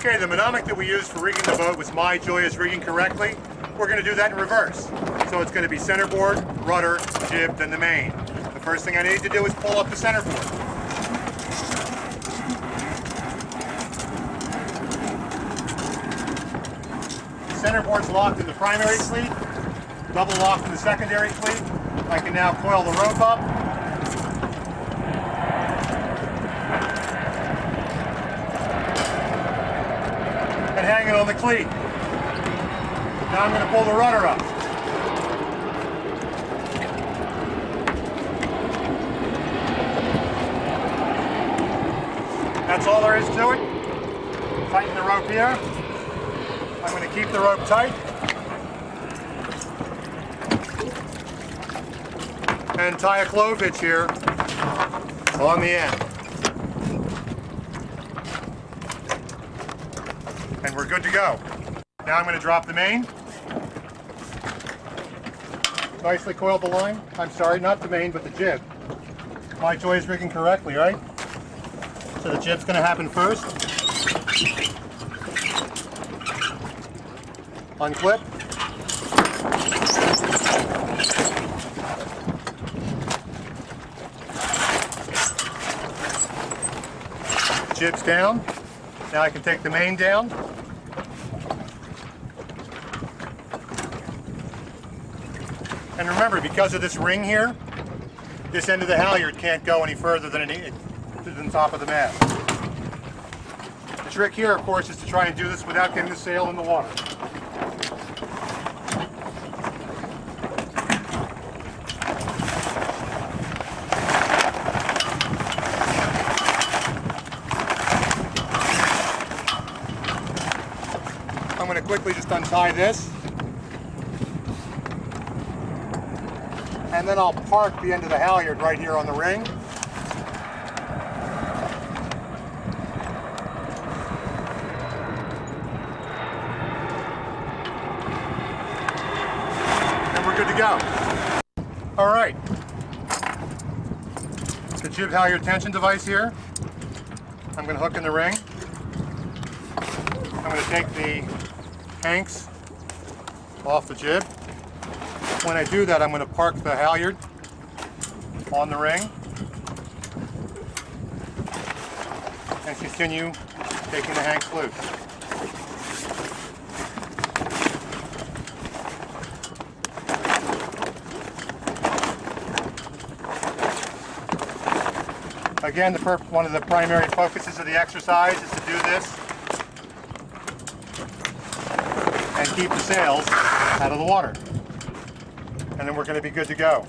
Okay, the mnemonic that we used for rigging the boat was "My joy is rigging correctly." We're going to do that in reverse. So it's going to be centerboard, rudder, jib, then the main. The first thing I need to do is pull up the centerboard. The centerboard's locked in the primary cleat, double locked in the secondary cleat. I can now coil the rope up. And hang it on the cleat. Now I'm going to pull the rudder up. That's all there is to it. Tighten the rope here. I'm going to keep the rope tight. And tie a clove hitch here on the end. And we're good to go. Now I'm going to drop the main. Nicely coiled the line. I'm sorry, not the main, but the jib. My joy is rigging correctly, right? So the jib's going to happen first. Unclip. Jib's down. Now I can take the main down. And remember, because of this ring here, this end of the halyard can't go any further than the top of the mast. The trick here, of course, is to try and do this without getting the sail in the water. I'm going to quickly just untie this. And then I'll park the end of the halyard right here on the ring. And we're good to go. All right. The jib halyard tension device here. I'm going to hook in the ring. I'm going to take the hanks off the jib. When I do that, I'm going to park the halyard on the ring and continue taking the hanks loose. Again, one of the primary focuses of the exercise is to do this and keep the sails out of the water. And then we're going to be good to go.